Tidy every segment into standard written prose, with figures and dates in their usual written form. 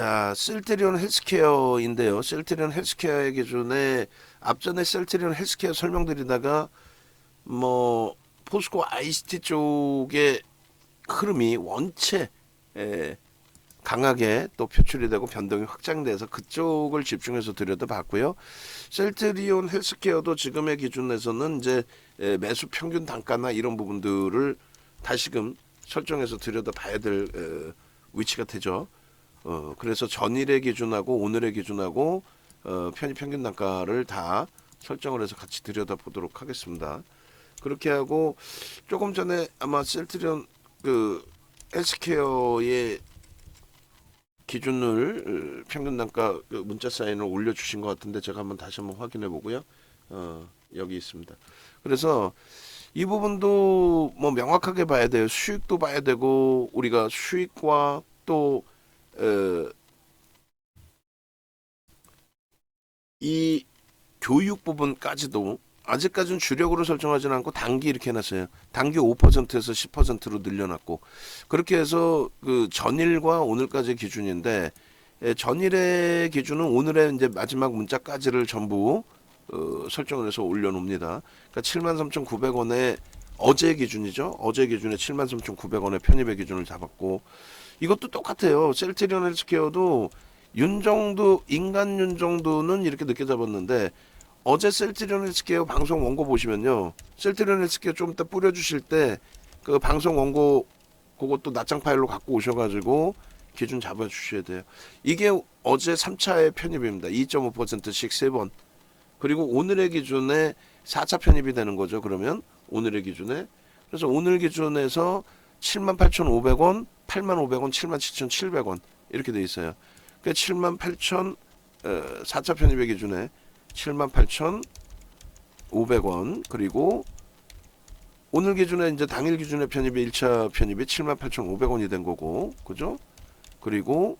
자, 셀트리온 헬스케어인데요. 셀트리온 헬스케어의 기준에 앞전에 셀트리온 헬스케어 설명드리다가 뭐 포스코 ICT 쪽의 흐름이 원체 에, 강하게 또 표출이 되고 변동이 확장돼서 그쪽을 집중해서 들여다봤고요. 셀트리온 헬스케어도 지금의 기준에서는 이제 매수 평균 단가나 이런 부분들을 다시금 설정해서 들여다봐야 될 위치가 되죠. 그래서 전일의 기준하고 오늘의 기준하고 편입 평균 단가를 다 설정을 해서 같이 들여다보도록 하겠습니다. 그렇게 하고 조금 전에 아마 셀트리온 그 헬스케어의 기준을 평균 단가 그 문자 사인을 올려주신 것 같은데 제가 한번 다시 한번 확인해 보고요. 여기 있습니다. 그래서 이 부분도 뭐 명확하게 봐야 돼요. 수익도 봐야 되고 우리가 수익과 또 이 교육 부분까지도 아직까지는 주력으로 설정하지는 않고 단기 이렇게 해놨어요. 단기 5%에서 10%로 늘려놨고 그렇게 해서 그 전일과 오늘까지 기준인데 전일의 기준은 오늘의 이제 마지막 문자까지를 전부 설정을 해서 올려놓습니다. 그러니까 73,900원에 어제 기준이죠. 어제 기준에 73,900원의 편입의 기준을 잡았고 이것도 똑같아요. 셀트리온 헬스케어도 윤정도 인간 윤정도는 이렇게 늦게 잡았는데 어제 셀트리온 헬스케어 방송 원고 보시면요. 셀트리온 헬스케어 좀 이따 뿌려주실 때 그 방송 원고 그것도 낱장 파일로 갖고 오셔가지고 기준 잡아주셔야 돼요. 이게 어제 3차의 편입입니다. 2.5%씩 3번. 그리고 오늘의 기준에 4차 편입이 되는 거죠. 그러면 오늘의 기준에. 그래서 오늘 기준에서 78,500원, 8,500원, 77,700원 이렇게 돼 있어요. 그러니까 78,000 4차 편입의 기준에 78,500원 그리고 오늘 기준에 이제 당일 기준의 편입이 1차 편입이 78,500원이 된 거고 그죠? 그리고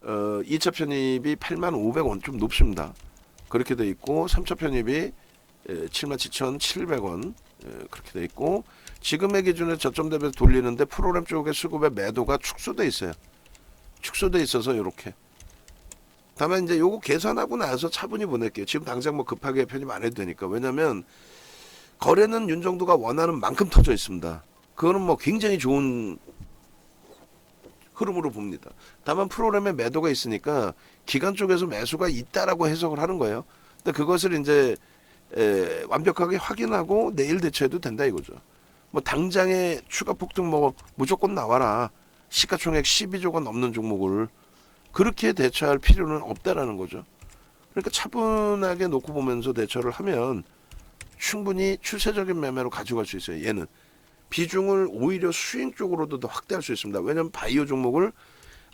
2차 편입이 8,500원 좀 높습니다. 그렇게 돼 있고 3차 편입이 77,700원 그렇게 돼 있고 지금의 기준에 저점 대비해서 돌리는데 프로그램 쪽의 수급의 매도가 축소돼 있어요. 축소돼 있어서 이렇게 다만 이제 요거 계산하고 나서 차분히 보낼게요. 지금 당장 뭐 급하게 편입 안 해도 되니까. 왜냐면 거래는 윤정도가 원하는 만큼 터져 있습니다. 그거는 뭐 굉장히 좋은 흐름으로 봅니다. 다만 프로그램에 매도가 있으니까 기관 쪽에서 매수가 있다라고 해석을 하는 거예요. 근데 그것을 이제 완벽하게 확인하고 내일 대처해도 된다 이거죠. 뭐 당장에 추가 폭등 뭐 무조건 나와라. 시가총액 12조가 넘는 종목을 그렇게 대처할 필요는 없다라는 거죠. 그러니까 차분하게 놓고 보면서 대처를 하면 충분히 추세적인 매매로 가져갈 수 있어요. 얘는 비중을 오히려 수익 쪽으로도 더 확대할 수 있습니다. 왜냐하면 바이오 종목을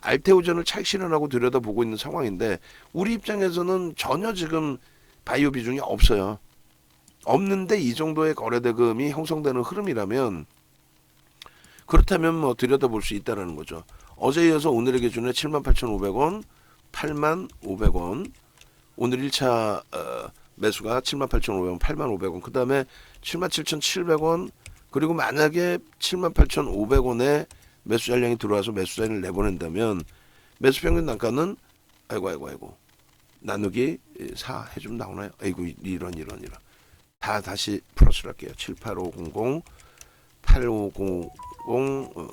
알테오전을 차익 실현하고 들여다보고 있는 상황인데 우리 입장에서는 전혀 지금 바이오 비중이 없어요. 없는데 이 정도의 거래대금이 형성되는 흐름이라면 그렇다면 뭐 들여다볼 수 있다는 거죠. 어제 이어서 오늘의 기준에 78,500원, 8,500원, 오늘 1차 매수가 78,500원, 8,500원, 그 다음에 77,700원, 그리고 만약에 78,500원에 매수 잔량이 들어와서 매수 사인을 내보낸다면 매수 평균 단가는 아이고 나누기 4 해주면 나오나요? 아이고 이런 다 다시 플러스를 할게요. 78500 8500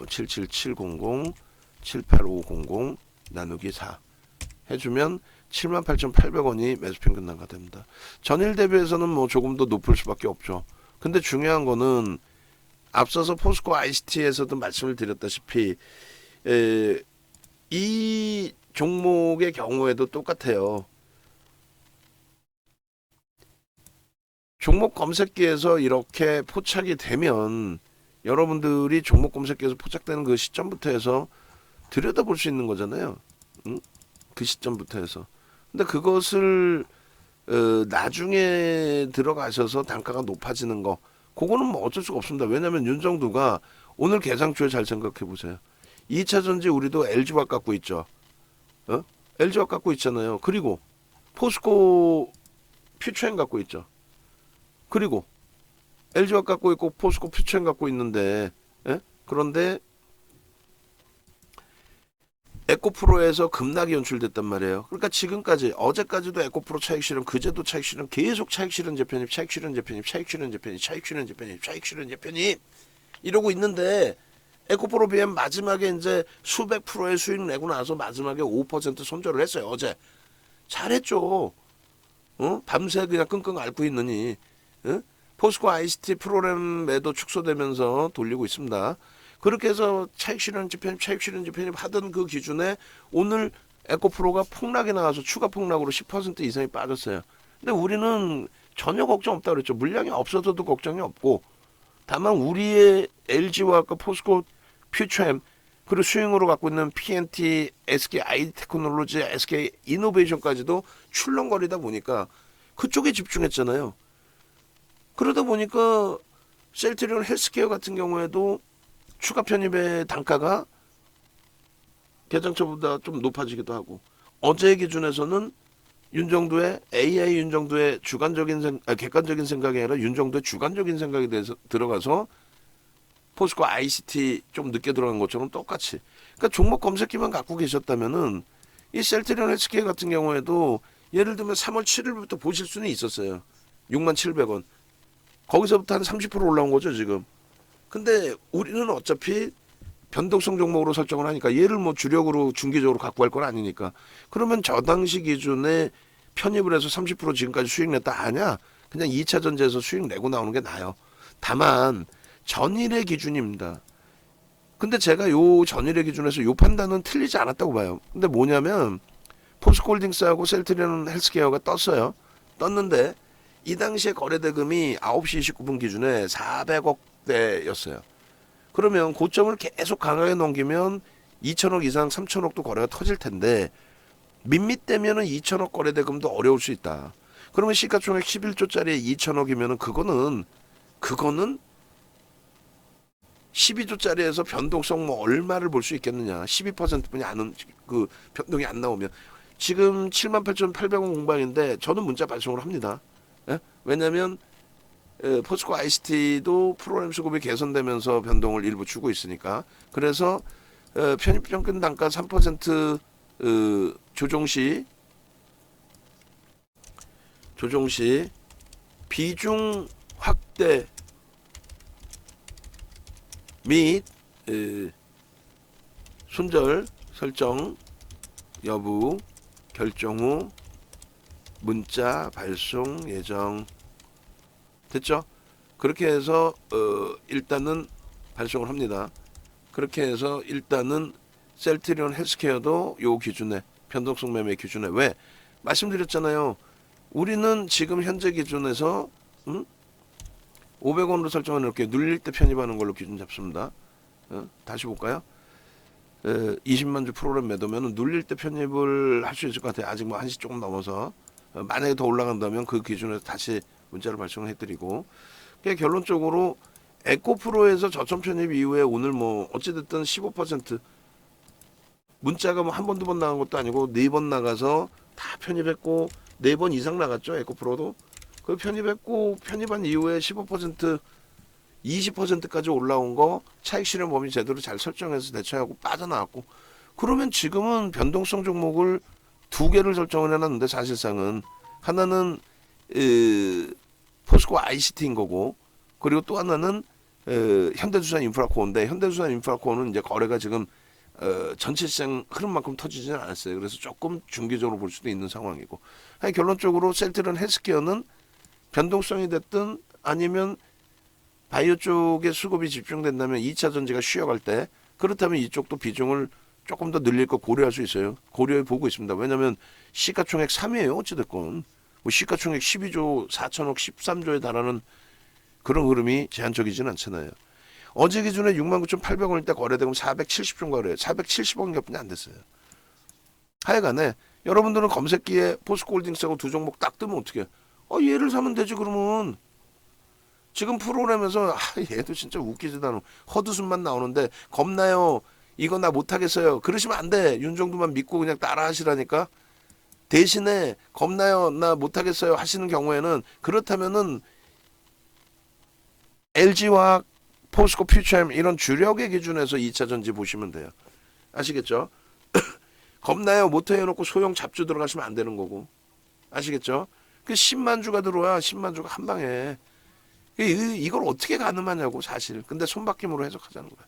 77700 78500 나누기 4 해주면 78,800원이 매수 평균 단가 됩니다. 전일 대비해서는 뭐 조금 더 높을 수밖에 없죠. 근데 중요한 거는 앞서서 포스코 ICT에서도 말씀을 드렸다시피 이 종목의 경우에도 똑같아요. 종목 검색기에서 이렇게 포착이 되면 여러분들이 종목 검색기에서 포착되는 그 시점부터 해서 들여다볼 수 있는 거잖아요. 응? 그 시점부터 해서. 근데 그것을 나중에 들어가셔서 단가가 높아지는 거 그거는 뭐 어쩔 수가 없습니다. 왜냐하면 윤정두가 오늘 개상주에 잘 생각해 보세요. 2차 전지 우리도 LG화 갖고 있죠. LG화 갖고 있잖아요. 그리고 포스코 퓨처엔 갖고 있죠. 그리고 LG화 갖고 있고 포스코 퓨처엔 갖고 있는데 그런데 에코프로에서 급락이 연출됐단 말이에요. 그러니까 지금까지 어제까지도 에코프로 차익 실현, 그제도 차익 실현, 계속 차익 실현 재편입, 차익 실현 재편입, 차익 실현 재편입, 차익 실현 재편입, 차익 실현 재편입 이러고 있는데 에코프로 BM 마지막에 이제 수백 프로의 수익 내고 나서 마지막에 5% 손절을 했어요. 어제 잘했죠. 밤새 그냥 끙끙 앓고 있느니. 포스코 ICT 프로그램 매도 축소되면서 돌리고 있습니다. 그렇게 해서 차익 실현 집행입, 차익 실현 집행입 하던 그 기준에 오늘 에코프로가 폭락이 나와서 추가 폭락으로 10% 이상이 빠졌어요. 근데 우리는 전혀 걱정 없다 그랬죠. 물량이 없어서도 걱정이 없고, 다만 우리의 LG와 그 포스코 퓨처엠 그리고 수행으로 갖고 있는 PNT, SK 아이디 테크놀로지, SK 이노베이션까지도 출렁거리다 보니까 그쪽에 집중했잖아요. 그러다 보니까 셀트리온 헬스케어 같은 경우에도 추가 편입의 단가가 개장처보다 좀 높아지기도 하고, 어제 기준에서는 윤정도의 AI 윤정도의 객관적인 생각이 아니라 윤정도의 주관적인 생각에 대해서 들어가서 포스코 ICT 좀 늦게 들어간 것처럼 똑같이. 그러니까 종목 검색기만 갖고 계셨다면은 이 셀트리온 헬스케어 같은 경우에도 예를 들면 3월 7일부터 보실 수는 있었어요. 67,000원. 거기서부터 한 30% 올라온 거죠, 지금. 근데 우리는 어차피 변동성 종목으로 설정을 하니까 얘를 뭐 주력으로 중기적으로 갖고 갈 건 아니니까. 그러면 저 당시 기준에 편입을 해서 30% 지금까지 수익 냈다 하냐? 그냥 2차 전지에서 수익 내고 나오는 게 나아요. 다만 전일의 기준입니다. 근데 제가 요 전일의 기준에서 요 판단은 틀리지 않았다고 봐요. 근데 뭐냐면 포스코홀딩스하고 셀트리온 헬스케어가 떴어요. 떴는데 이 당시에 거래대금이 9시 29분 기준에 400억대였어요. 그러면 고점을 계속 강하게 넘기면 2천억 이상 3천억도 거래가 터질 텐데 밋밋되면은 2천억 거래대금도 어려울 수 있다. 그러면 시가총액 11조짜리에 2천억이면은 그거는 12조짜리에서 변동성 뭐 얼마를 볼 수 있겠느냐. 12%뿐이 그 변동이 안 나오면. 지금 78,800원 공방인데 저는 문자 발송을 합니다. 예? 왜냐면 포스코 ICT도 프로그램 수급이 개선되면서 변동을 일부 주고 있으니까. 그래서 편입평균 단가 3% 조정 시 비중 확대 및 손절 설정 여부 결정 후 문자 발송 예정. 됐죠? 그렇게 해서 일단은 발송을 합니다. 그렇게 해서 일단은 셀트리온 헬스케어도 요 기준에 변동성 매매 기준에 왜 말씀드렸잖아요. 우리는 지금 현재 기준에서 500원으로 설정해 놓을게요. 눌릴 때 편입하는 걸로 기준 잡습니다. 다시 볼까요? 20만 주 프로그램 매도면 눌릴 때 편입을 할 수 있을 것 같아요. 아직 뭐 1시 조금 넘어서 만약에 더 올라간다면 그 기준에서 다시 문자를 발송을 해드리고, 그러니까 결론적으로 에코프로에서 저점 편입 이후에 오늘 뭐 어찌됐든 15% 문자가 뭐 한 번 두 번 나간 것도 아니고 4번 나가서 다 편입했고 4번 이상 나갔죠. 에코프로도 그 편입했고 편입한 이후에 15% 20%까지 올라온 거 차익 실현 범위 제대로 잘 설정해서 대처하고 빠져나왔고, 그러면 지금은 변동성 종목을 2개를 설정을 해놨는데 사실상은 하나는 포스코 ICT인 거고, 그리고 또 하나는 현대두산 인프라코어인데 현대두산 인프라코어는 이제 거래가 지금 전체 시장 흐름만큼 터지지는 않았어요. 그래서 조금 중기적으로 볼 수도 있는 상황이고, 결론적으로 셀트리온 헬스케어는 변동성이 됐든 아니면 바이오 쪽에 수급이 집중된다면 2차 전지가 쉬어갈 때, 그렇다면 이쪽도 비중을 조금 더 늘릴 거 고려할 수 있어요. 고려해 보고 있습니다. 왜냐하면 시가총액 3위에요. 어찌됐건 뭐 시가총액 12조 4천억 13조에 달하는 그런 흐름이 제한적이진 않잖아요. 어제 기준에 69,800원일 때 거래대금 470종 거래요. 470원밖에 안 됐어요. 하여간에 여러분들은 검색기에 포스코홀딩스하고 두 종목 딱 뜨면 어떻게 해요? 얘를 사면 되지. 그러면 지금 프로그램에서 얘도 진짜 웃기지도 않아. 헛웃음만 나오는데 겁나요. 이거 나 못하겠어요. 그러시면 안 돼. 윤정도만 믿고 그냥 따라 하시라니까. 대신에 겁나요. 나 못하겠어요 하시는 경우에는, 그렇다면은 LG와 포스코 퓨처엠 이런 주력의 기준에서 2차 전지 보시면 돼요. 아시겠죠? 겁나요? 못해 해놓고 소형 잡주 들어가시면 안 되는 거고. 아시겠죠? 그 10만 주가 들어와. 10만 주가 한 방에. 이걸 어떻게 가늠하냐고 사실. 근데 손바뀜으로 해석하자는 거야.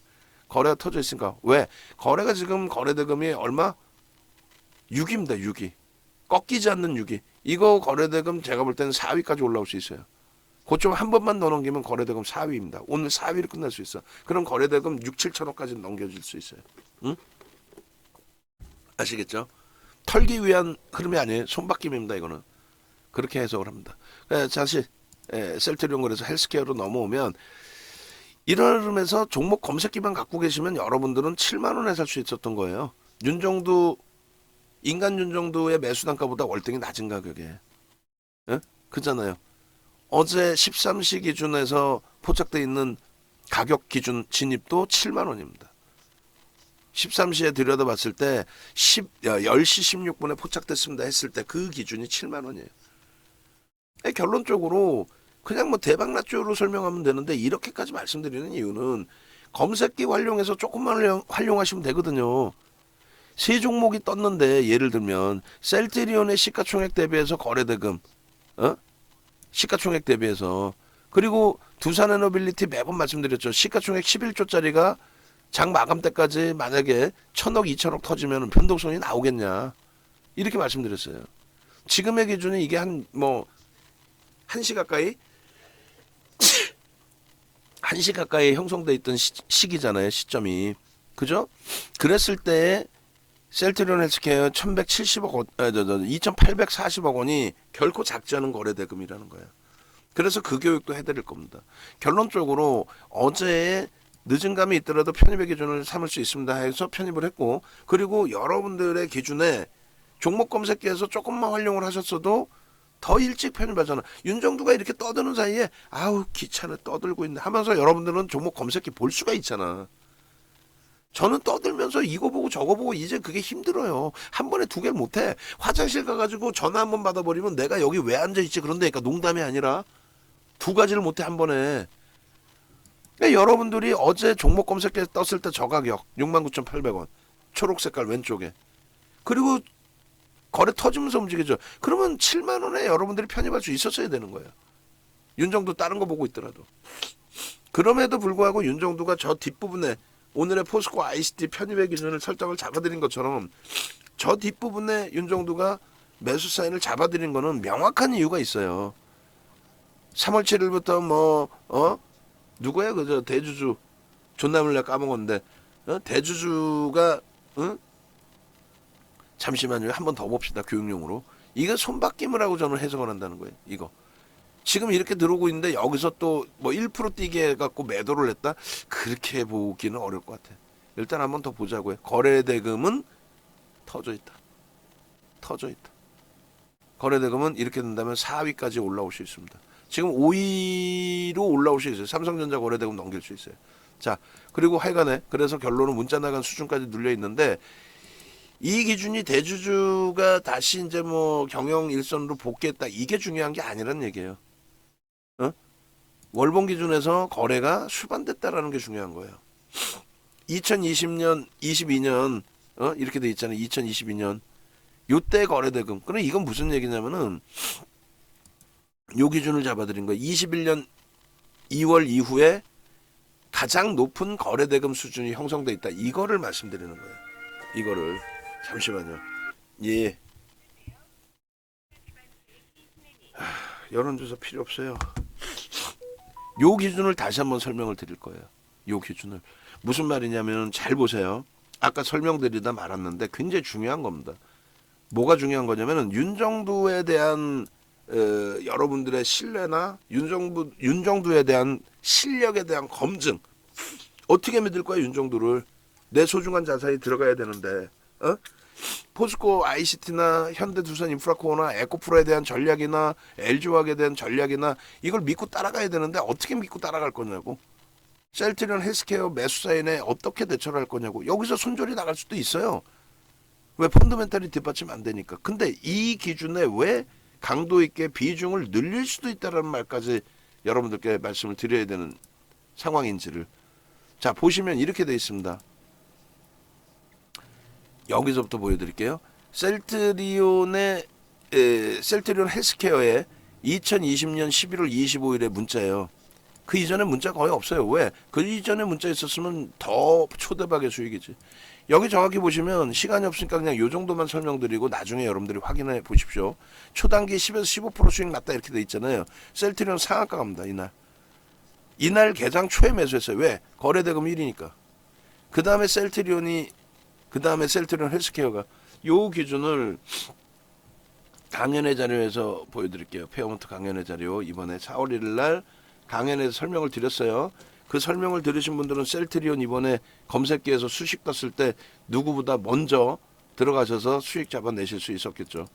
거래가 터져 있으니까. 왜? 거래가 지금 거래대금이 얼마? 6입니다. 6이. 꺾이지 않는 6이. 이거 거래대금 제가 볼 때는 4위까지 올라올 수 있어요. 그쪽 한 번만 더 넘기면 거래대금 4위입니다. 오늘 4위로 끝날 수 있어. 그럼 거래대금 6, 7천억까지 넘겨질 수 있어요. 응? 아시겠죠? 털기 위한 흐름이 아니에요. 손바뀜입니다. 이거는. 그렇게 해석을 합니다. 사실 셀트리온 거래소 헬스케어로 넘어오면 이런 흐름에서 종목 검색기만 갖고 계시면 여러분들은 7만 원에 살 수 있었던 거예요. 윤정두 인간 윤정두의 매수 단가보다 월등히 낮은 가격에. 예? 그잖아요. 어제 13시 기준에서 포착되어 있는 가격 기준 진입도 7만 원입니다. 13시에 들여다봤을 때 10시 16분에 포착됐습니다 했을 때 그 기준이 7만 원이에요. 결론적으로 그냥 뭐 대박났죠로 설명하면 되는데 이렇게까지 말씀드리는 이유는 검색기 활용해서 조금만 활용하시면 되거든요. 세 종목이 떴는데 예를 들면 셀트리온의 시가총액 대비해서 거래대금 시가총액 대비해서 그리고 두산에너빌리티 매번 말씀드렸죠. 시가총액 11조짜리가 장 마감 때까지 만약에 1,000억 2,000억 터지면 변동성이 나오겠냐 이렇게 말씀드렸어요. 지금의 기준이 이게 한 1시 가까이 1시 가까이 형성돼 있던 시기잖아요. 시점이. 그죠? 그랬을 때 셀트리온 헬스케어 1,170억 원, 2,840억 원이 결코 작지 않은 거래대금이라는 거예요. 그래서 그 교육도 해드릴 겁니다. 결론적으로 어제 늦은 감이 있더라도 편입의 기준을 삼을 수 있습니다 해서 편입을 했고 그리고 여러분들의 기준에 종목 검색기에서 조금만 활용을 하셨어도 더 일찍 편입하잖아. 윤정두가 이렇게 떠드는 사이에 아우 귀찮아 떠들고 있네 하면서 여러분들은 종목 검색기 볼 수가 있잖아. 저는 떠들면서 이거 보고 저거 보고 이제 그게 힘들어요. 한 번에 두 개를 못해. 화장실 가가지고 전화 한 번 받아버리면 내가 여기 왜 앉아있지 그런다니까. 농담이 아니라 두 가지를 못해 한 번에. 그러니까 여러분들이 어제 종목 검색기에 떴을 때 저 가격 69,800원 초록 색깔 왼쪽에 그리고 거래 터지면서 움직이죠. 그러면 7만 원에 여러분들이 편입할 수 있었어야 되는 거예요. 윤정두 다른 거 보고 있더라도. 그럼에도 불구하고 윤정두가 저 뒷부분에 오늘의 포스코 ICT 편입의 기준을 설정을 잡아드린 것처럼 저 뒷부분에 윤정두가 매수 사인을 잡아드린 거는 명확한 이유가 있어요. 3월 7일부터 누구야 그저 대주주 존나물 내가 까먹었는데 대주주가 잠시만요. 한 번 더 봅시다. 교육용으로. 이게 손바뀜을 하고 저는 해석을 한다는 거예요. 이거. 지금 이렇게 들어오고 있는데 여기서 또 1% 뛰게 해갖고 매도를 했다? 그렇게 보기는 어려울 것 같아. 일단 한 번 더 보자고요. 거래대금은 터져 있다. 터져 있다. 거래대금은 이렇게 된다면 4위까지 올라올 수 있습니다. 지금 5위로 올라올 수 있어요. 삼성전자 거래대금 넘길 수 있어요. 자, 그리고 하여간에 그래서 결론은 문자 나간 수준까지 눌려 있는데 이 기준이 대주주가 다시 이제 경영 일선으로 복귀했다. 이게 중요한 게 아니란 얘기예요. 월봉 기준에서 거래가 수반됐다라는 게 중요한 거예요. 2020년, 22년 이렇게 돼 있잖아요. 2022년 요때 거래대금. 그럼 이건 무슨 얘기냐면은 요 기준을 잡아드린 거예요. 21년 2월 이후에 가장 높은 거래대금 수준이 형성돼 있다. 이거를 말씀드리는 거예요. 이거를. 잠시만요. 예. 여론조사 필요 없어요. 요 기준을 다시 한번 설명을 드릴 거예요. 요 기준을. 무슨 말이냐면 잘 보세요. 아까 설명드리다 말았는데 굉장히 중요한 겁니다. 뭐가 중요한 거냐면은 윤정두에 대한 여러분들의 신뢰나 윤정두에 대한 실력에 대한 검증. 어떻게 믿을 거야 윤정두를. 내 소중한 자산이 들어가야 되는데 포스코 ICT나 현대두산인프라코어나 에코프로에 대한 전략이나 LG화학에 대한 전략이나 이걸 믿고 따라가야 되는데 어떻게 믿고 따라갈 거냐고. 셀트리온 헬스케어 매수 사인에 어떻게 대처를 할 거냐고. 여기서 손절이 나갈 수도 있어요. 왜 펀더멘탈이 뒷받침 안 되니까. 근데 이 기준에 왜 강도 있게 비중을 늘릴 수도 있다는 말까지 여러분들께 말씀을 드려야 되는 상황인지를. 자, 보시면 이렇게 돼 있습니다. 여기서부터 보여드릴게요. 셀트리온 헬스케어의 2020년 11월 25일에 문자예요. 그 이전에 문자 거의 없어요. 왜? 그 이전에 문자 있었으면 더 초대박의 수익이지. 여기 정확히 보시면 시간이 없으니까 그냥 요 정도만 설명드리고 나중에 여러분들이 확인해 보십시오. 초단기 10에서 15% 수익 났다 이렇게 돼 있잖아요. 셀트리온 상한가 갑니다. 이날 개장 초에 매수했어요. 왜? 거래대금 1위니까. 그 다음에 셀트리온 헬스케어가 요 기준을 강연회 자료에서 보여드릴게요. 페어먼트 강연회 자료 이번에 4월 1일 날 강연에서 설명을 드렸어요. 그 설명을 들으신 분들은 셀트리온 이번에 검색기에서 수식 떴을 때 누구보다 먼저 들어가셔서 수익 잡아내실 수 있었겠죠.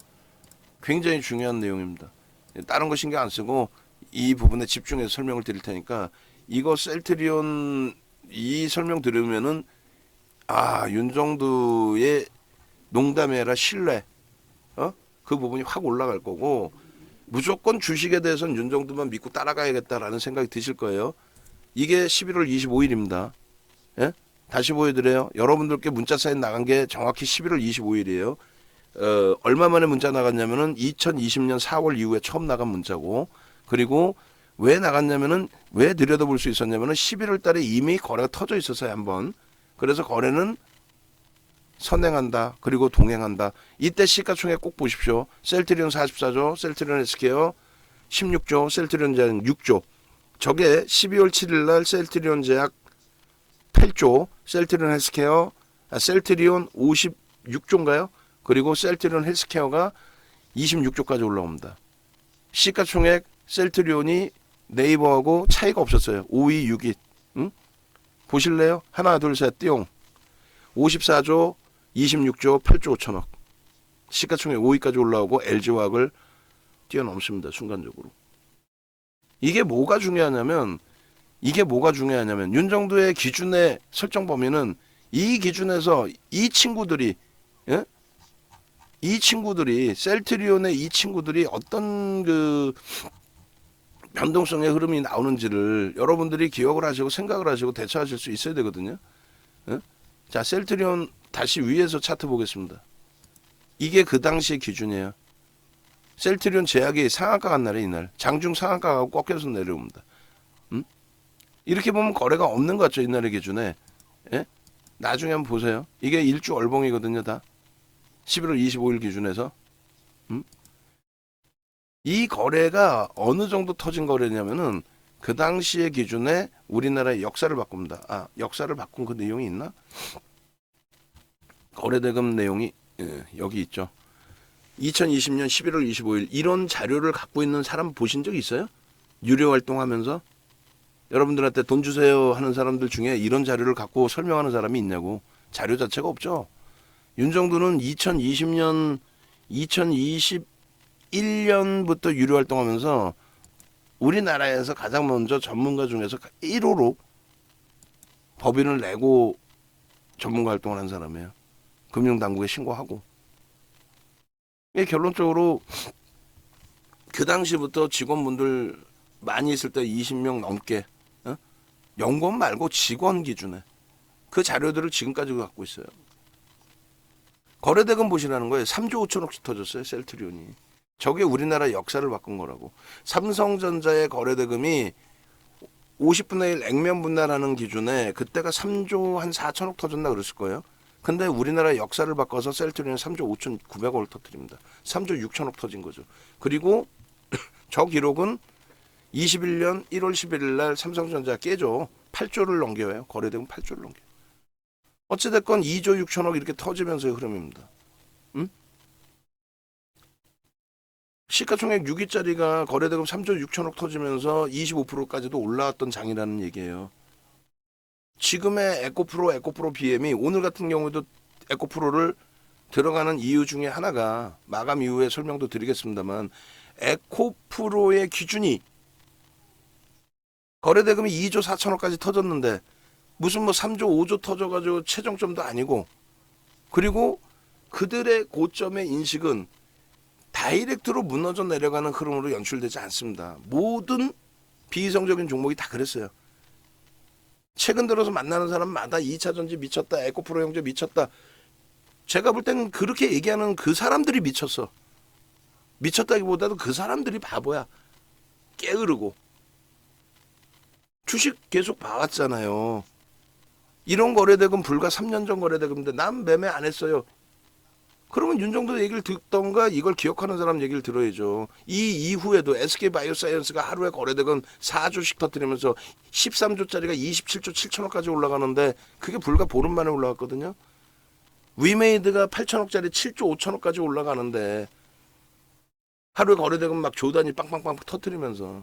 굉장히 중요한 내용입니다. 다른 거 신경 안 쓰고 이 부분에 집중해서 설명을 드릴 테니까 이거 셀트리온 이 설명 들으면은 윤정두의 농담이 아니라 신뢰 그 부분이 확 올라갈 거고 무조건 주식에 대해서는 윤정두만 믿고 따라가야겠다라는 생각이 드실 거예요. 이게 11월 25일입니다. 예? 다시 보여드려요. 여러분들께 문자 사인 나간 게 정확히 11월 25일이에요. 얼마 만에 문자 나갔냐면은 2020년 4월 이후에 처음 나간 문자고, 그리고 왜 나갔냐면은 왜 들여다볼 수 있었냐면은 11월 달에 이미 거래가 터져 있었어요, 한번. 그래서 거래는 선행한다. 그리고 동행한다. 이때 시가총액 꼭 보십시오. 셀트리온 44조, 셀트리온 헬스케어 16조, 셀트리온 제약 6조. 저게 12월 7일 날 셀트리온 제약 8조, 셀트리온 헬스케어, 셀트리온 56조인가요? 그리고 셀트리온 헬스케어가 26조까지 올라옵니다. 시가총액 셀트리온이 네이버하고 차이가 없었어요. 5위, 6위. 응? 보실래요? 하나, 둘, 셋, 띠용. 54조, 26조, 8조 5천억. 시가총액 5위까지 올라오고 LG화학을 뛰어넘습니다. 순간적으로. 이게 뭐가 중요하냐면 윤정두의 기준의 설정 범위는 이 기준에서 이 친구들이 셀트리온의 이 친구들이 어떤 그 변동성의 흐름이 나오는지를 여러분들이 기억을 하시고 생각을 하시고 대처하실 수 있어야 되거든요. 자, 셀트리온 다시 위에서 차트 보겠습니다. 이게 그 당시의 기준이에요. 셀트리온 제약이 상한가 간 날에 이날 장중 상한가가 꺾여서 내려옵니다. 이렇게 보면 거래가 없는 것 같죠, 이날의 기준에. 예? 나중에 한번 보세요. 이게 일주 얼봉이거든요, 다. 11월 25일 기준에서. 이 거래가 어느 정도 터진 거래냐면은 그 당시의 기준에 우리나라의 역사를 바꿉니다. 역사를 바꾼 그 내용이 있나? 거래대금 내용이 여기 있죠. 2020년 11월 25일 이런 자료를 갖고 있는 사람 보신 적 있어요? 유료 활동하면서 여러분들한테 돈 주세요 하는 사람들 중에 이런 자료를 갖고 설명하는 사람이 있냐고. 자료 자체가 없죠. 윤정두는 2021년부터 유료 활동하면서 우리나라에서 가장 먼저 전문가 중에서 1호로 법인을 내고 전문가 활동을 한 사람이에요. 금융당국에 신고하고. 결론적으로 그 당시부터 직원분들 많이 있을 때 20명 넘게 연구원 말고 직원 기준에 그 자료들을 지금까지 갖고 있어요. 거래대금 보시라는 거예요. 3조 5천억씩 터졌어요, 셀트리온이. 저게 우리나라 역사를 바꾼 거라고. 삼성전자의 거래대금이 50분의 1 액면 분할하는 기준에 그때가 3조 한 4천억 터졌나 그랬을 거예요. 근데 우리나라 역사를 바꿔서 셀트리온은 3조 5,900억을 터뜨립니다. 3조 6천억 터진 거죠. 그리고 저 기록은 21년 1월 11일 날 삼성전자 깨죠. 8조를 넘겨요. 거래대금 8조를 넘겨요. 어찌됐건 2조 6천억 이렇게 터지면서의 흐름입니다. 시가총액 6위짜리가 거래대금 3조 6천억 터지면서 25%까지도 올라왔던 장이라는 얘기예요. 지금의 에코프로 BM이 오늘 같은 경우에도 에코프로를 들어가는 이유 중에 하나가 마감 이후에 설명도 드리겠습니다만 에코프로의 기준이 거래대금이 2조 4천억까지 터졌는데 무슨 3조 5조 터져가지고 최종점도 아니고, 그리고 그들의 고점의 인식은 다이렉트로 무너져 내려가는 흐름으로 연출되지 않습니다. 모든 비이성적인 종목이 다 그랬어요. 최근 들어서 만나는 사람마다 2차전지 미쳤다, 에코프로 형제 미쳤다, 제가 볼 때는 그렇게 얘기하는 그 사람들이 미쳤어. 미쳤다기보다도 그 사람들이 바보야. 게으르고. 주식 계속 봐왔잖아요. 이런 거래대금 불과 3년 전 거래대금인데 난 매매 안 했어요. 그러면 윤정도 얘기를 듣던가 이걸 기억하는 사람 얘기를 들어야죠. 이 이후에도 SK바이오사이언스가 하루에 거래대금 4조씩 터뜨리면서 13조짜리가 27조 7천억까지 올라가는데 그게 불과 보름 만에 올라갔거든요. 위메이드가 8천억짜리 7조 5천억까지 올라가는데 하루에 거래대금 막 조단위 빵빵빵 터뜨리면서.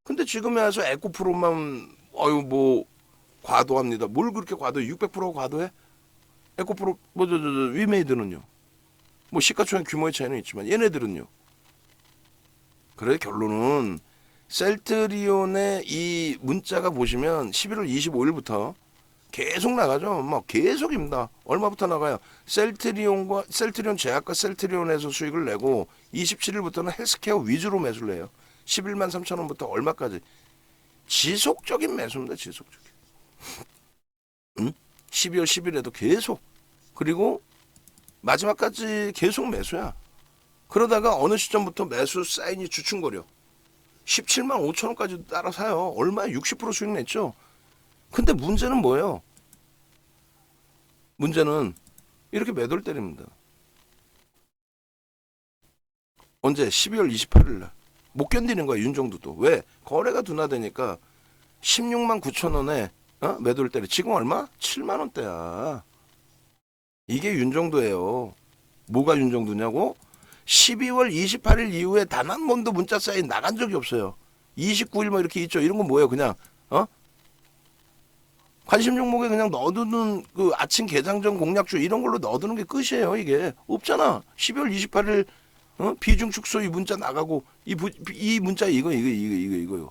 근데 지금에 와서 에코프로만 뭐 과도합니다. 뭘 그렇게 과도해? 600%가 과도해? 에코프로 위메이드는요. 뭐 시가총액 규모의 차이는 있지만 얘네들은요. 그래 결론은 셀트리온의 이 문자가 보시면 11월 25일부터 계속 나가죠. 막 계속입니다. 얼마부터 나가요? 셀트리온 제약과 셀트리온에서 수익을 내고 27일부터는 헬스케어 위주로 매수를 해요. 11만 3천 원부터 얼마까지? 지속적인 매수입니다. 지속적인. 응? 12월 10일에도 계속. 그리고 마지막까지 계속 매수야. 그러다가 어느 시점부터 매수 사인이 주춤거려. 17만 5천 원까지 따라 사요. 얼마에 60% 수익 냈죠. 근데 문제는 뭐예요? 문제는 이렇게 매도를 때립니다. 언제? 12월 28일 날. 못 견디는 거야 윤정도도. 왜? 거래가 둔화되니까 16만 9천 원에 매도를 때려. 지금 얼마? 7만 원대야. 이게 윤정도예요. 뭐가 윤정도냐고? 12월 28일 이후에 단 한 번도 문자 사인 나간 적이 없어요. 29일 뭐 이렇게 있죠. 이런 건 뭐예요? 그냥 관심 종목에 그냥 넣어두는 그 아침 개장 전 공략주 이런 걸로 넣어두는 게 끝이에요. 이게 없잖아. 12월 28일 비중 축소 이 문자 나가고 이 문자 이거요.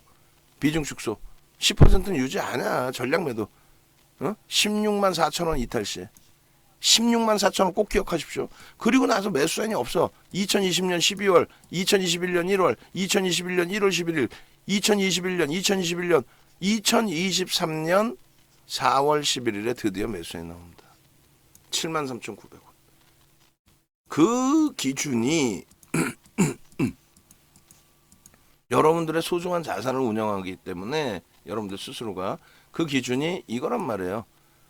비중 축소 10%는 유지 아니야. 전략 매도. 16만 4천 원 이탈 시. 16만 4천 원 꼭 기억하십시오. 그리고 나서 매수 사인이 없어. 2020년 12월, 2021년 1월, 2021년 1월 11일, 2021년, 2023년 4월 11일에 드디어 매수 사인이 나옵니다. 73,900원. 그 기준이 여러분들의 소중한 자산을 운영하기 때문에 여러분들 스스로가 그 기준이 이거란 말이에요.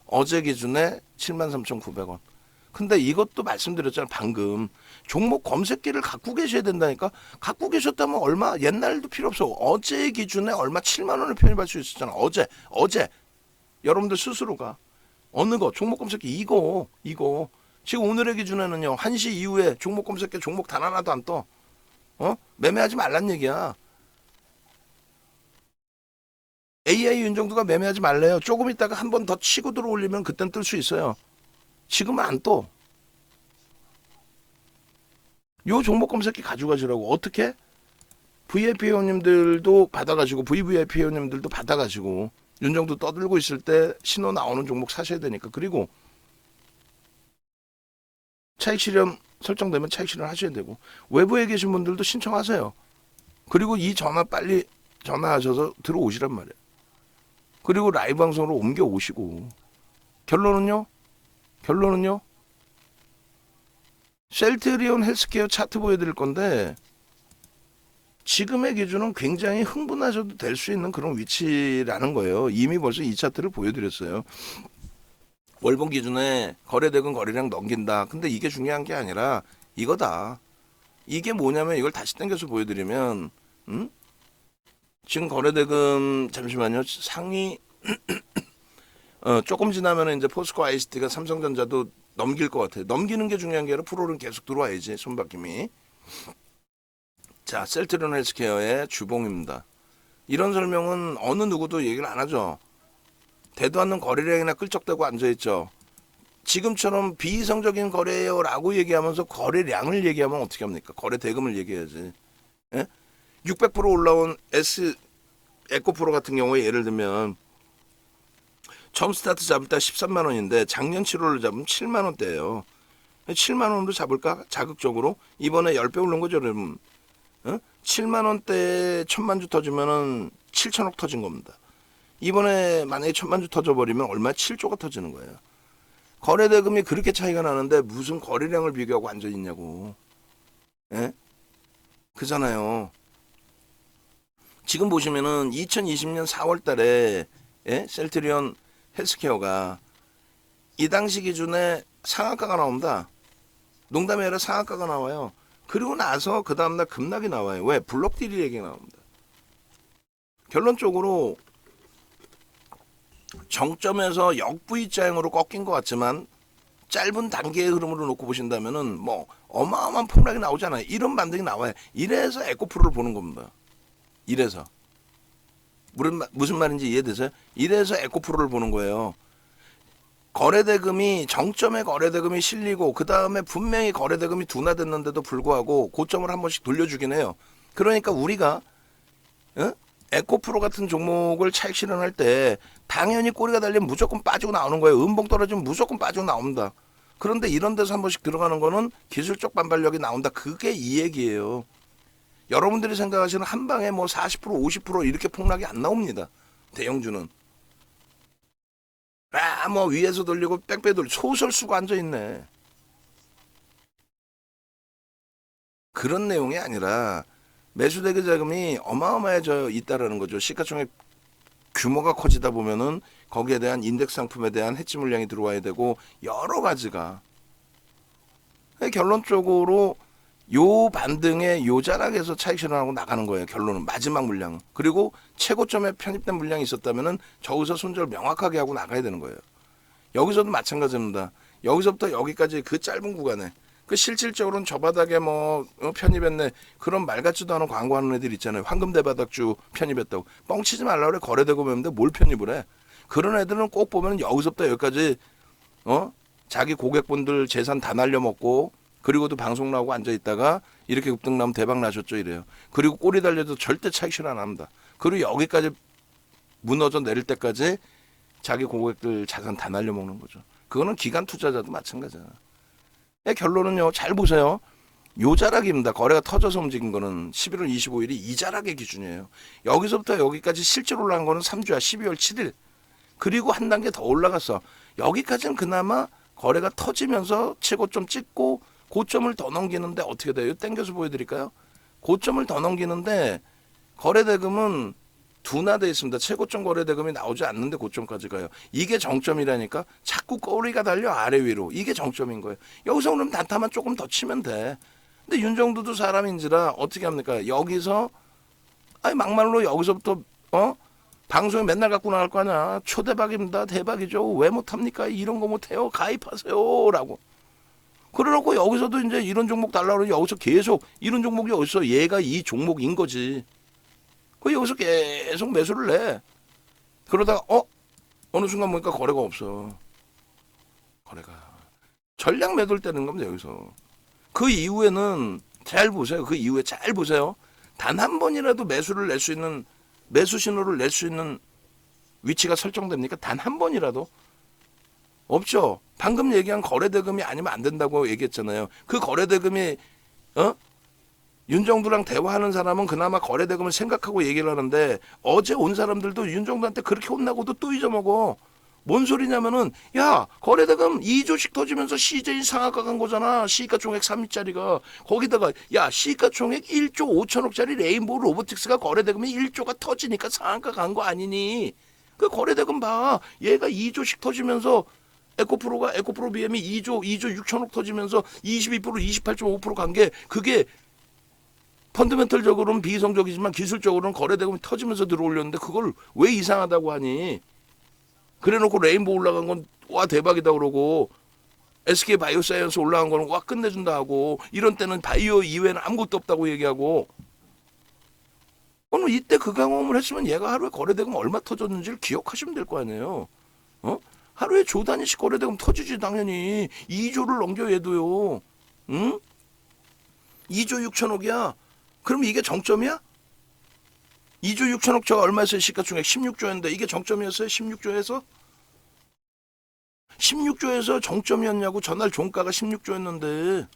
어제 기준에 73,900원. 근데 이것도 말씀드렸잖아요. 방금. 종목 검색기를 갖고 계셔야 된다니까. 갖고 계셨다면 얼마? 옛날도 필요 없어. 어제 기준에 얼마? 7만 원을 편입할 수 있었잖아. 어제. 여러분들 스스로가. 어느 거? 종목 검색기 이거. 지금 오늘의 기준에는요. 1시 이후에 종목 검색기 종목 단 하나도 안 떠. 매매하지 말란 얘기야. AI 윤정도가 매매하지 말래요. 조금 있다가 한 번 더 치고 들어올리면 그땐 뜰 수 있어요. 지금은 안 떠. 요 종목 검색기 가져가시라고. 어떻게? VIP 회원님들도 받아가시고 VVIP 회원님들도 받아가시고 윤정도 떠들고 있을 때 신호 나오는 종목 사셔야 되니까. 그리고 차익 실현 설정되면 차익 실현 하셔야 되고 외부에 계신 분들도 신청하세요. 그리고 이 전화 빨리 전화하셔서 들어오시란 말이에요. 그리고 라이브 방송으로 옮겨 오시고 결론은요? 셀트리온 헬스케어 차트 보여드릴 건데 지금의 기준은 굉장히 흥분하셔도 될 수 있는 그런 위치라는 거예요. 이미 벌써 이 차트를 보여드렸어요. 월봉 기준에 거래대금 거래량 넘긴다. 근데 이게 중요한 게 아니라 이거다. 이게 뭐냐면 이걸 다시 당겨서 보여드리면 지금 거래대금 잠시만요. 상위 조금 지나면 이제 포스코 ICT가 삼성전자도 넘길 것 같아요. 넘기는 게 중요한 게 아니라 프로는 계속 들어와야지. 손바뀜이. 자, 셀트리온 헬스케어의 주봉입니다. 이런 설명은 어느 누구도 얘기를 안 하죠. 대도 않는 거래량이나 끌적대고 앉아있죠. 지금처럼 비이성적인 거래예요라고 얘기하면서 거래량을 얘기하면 어떻게 합니까? 거래 대금을 얘기해야지. 예? 600% 올라온 에코프로 같은 경우에 예를 들면 처음 스타트 잡을 때 13만 원인데 작년 7월을 잡으면 7만 원대예요. 7만 원으로 잡을까? 자극적으로. 이번에 10배 오른 거죠, 여러분. 7만 원대에 1000만 주 터지면은 7천억 터진 겁니다. 이번에 만약에 1000만 주 터져버리면 얼마에 7조가 터지는 거예요. 거래대금이 그렇게 차이가 나는데 무슨 거래량을 비교하고 앉아 있냐고. 예? 그잖아요. 지금 보시면은 2020년 4월 달에 예? 셀트리온 헬스케어가 이 당시 기준에 상한가가 나옵니다. 농담이 아니라 상한가가 나와요. 그리고 나서 그 다음날 급락이 나와요. 왜? 블록딜이 얘기가 나옵니다. 결론적으로 정점에서 역V자형으로 꺾인 것 같지만 짧은 단계의 흐름으로 놓고 보신다면은 뭐 어마어마한 폭락이 나오잖아요. 이런 반등이 나와요. 이래서 에코프로를 보는 겁니다. 이래서 무슨 말인지 이해되세요? 이래서 에코프로를 보는 거예요. 거래대금이 정점에 거래대금이 실리고 그 다음에 분명히 거래대금이 둔화됐는데도 불구하고 고점을 한 번씩 돌려주긴 해요. 그러니까 우리가 에코프로 같은 종목을 차익 실현할 때 당연히 꼬리가 달리면 무조건 빠지고 나오는 거예요. 음봉 떨어지면 무조건 빠지고 나옵니다. 그런데 이런 데서 한 번씩 들어가는 거는 기술적 반발력이 나온다. 그게 이 얘기예요. 여러분들이 생각하시는 한 방에 뭐 40% 50% 이렇게 폭락이 안 나옵니다. 대형주는. 뭐 위에서 돌리고 뺑뺑 돌리고 소설 쓰고 앉아있네. 그런 내용이 아니라 매수대기 자금이 어마어마해져 있다라는 거죠. 시가총액 규모가 커지다 보면은 거기에 대한 인덱스 상품에 대한 해지 물량이 들어와야 되고 여러 가지가 결론적으로 요 반등의 요 자락에서 차익 실현하고 나가는 거예요. 결론은 마지막 물량은. 그리고 최고점에 편입된 물량이 있었다면은 저기서 손절 명확하게 하고 나가야 되는 거예요. 여기서도 마찬가지입니다. 여기서부터 여기까지 그 짧은 구간에 그 실질적으로는 저 바닥에 뭐 편입했네 그런 말 같지도 않은 광고하는 애들 있잖아요. 황금대바닥주 편입했다고 뻥치지 말라 그래. 거래되고 있는데 뭘 편입을 해. 그런 애들은 꼭 보면 여기서부터 여기까지 자기 고객분들 재산 다 날려먹고 그리고도 방송 나오고 앉아있다가 이렇게 급등 나면 대박 나셨죠 이래요. 그리고 꼬리 달려도 절대 차익 실현 안 합니다. 그리고 여기까지 무너져 내릴 때까지 자기 고객들 자산 다 날려먹는 거죠. 그거는 기관 투자자도 마찬가지야. 결론은요. 잘 보세요. 요 자락입니다. 거래가 터져서 움직인 거는 11월 25일이 이 자락의 기준이에요. 여기서부터 여기까지 실제로 올라간 거는 3주야. 12월 7일. 그리고 한 단계 더 올라갔어. 여기까지는 그나마 거래가 터지면서 최고점 찍고 고점을 더 넘기는데 어떻게 돼요? 땡겨서 보여드릴까요? 고점을 더 넘기는데 거래대금은 둔화되어 있습니다. 최고점 거래대금이 나오지 않는데 고점까지 가요. 이게 정점이라니까. 자꾸 꼬리가 달려 아래 위로. 이게 정점인 거예요. 여기서 그럼 단타만 조금 더 치면 돼. 근데 윤정두도 사람인지라 어떻게 합니까? 여기서 막말로 여기서부터 방송에 맨날 갖고 나갈 거 아니야. 초대박입니다. 대박이죠. 왜 못합니까? 이런 거 못해요. 가입하세요. 라고. 그래놓고 여기서도 이제 이런 종목 달라고 그러면 여기서 계속 이런 종목이 어딨어. 얘가 이 종목인 거지. 그 여기서 계속 매수를 내. 그러다가 어느 순간 보니까 거래가 없어. 거래가. 전량 매도를 떼는 겁니다. 여기서. 그 이후에는 잘 보세요. 그 이후에 잘 보세요. 단 한 번이라도 매수를 낼 수 있는 매수 신호를 낼 수 있는 위치가 설정됩니까? 단 한 번이라도? 없죠. 방금 얘기한 거래대금이 아니면 안 된다고 얘기했잖아요. 그 거래대금이 윤정두랑 대화하는 사람은 그나마 거래대금을 생각하고 얘기를 하는데 어제 온 사람들도 윤정두한테 그렇게 혼나고도 또 잊어먹어. 뭔 소리냐면은 야 거래대금 2조씩 터지면서 CJ 상한가 간 거잖아. 시가총액 3위짜리가. 거기다가 야 시가총액 1조 5천억짜리 레인보우 로보틱스가 거래대금이 1조가 터지니까 상한가 간 거 아니니. 그 거래대금 봐. 얘가 2조씩 터지면서 에코프로 BM이 2조 6천억 터지면서 22% 28.5% 간 게 그게 펀더멘털적으로는 비이성적이지만 기술적으로는 거래대금이 터지면서 들어올렸는데 그걸 왜 이상하다고 하니. 그래놓고 레인보우 올라간 건 와 대박이다 그러고 SK 바이오사이언스 올라간 거는 와 끝내준다 하고 이런 때는 바이오 이외에는 아무것도 없다고 얘기하고 오늘 이때 그 경험을 했으면 얘가 하루에 거래대금 얼마 터졌는지를 기억하시면 될 거 아니에요. 하루에 조 단위씩 거래대금 터지지 당연히. 2조를 넘겨 얘도요. 응? 2조 6천억이야. 그럼 이게 정점이야? 2조 6천억 저가 얼마였어요? 시가총액 16조였는데 이게 정점이었어요? 16조에서? 16조에서 정점이었냐고. 전날 종가가 16조였는데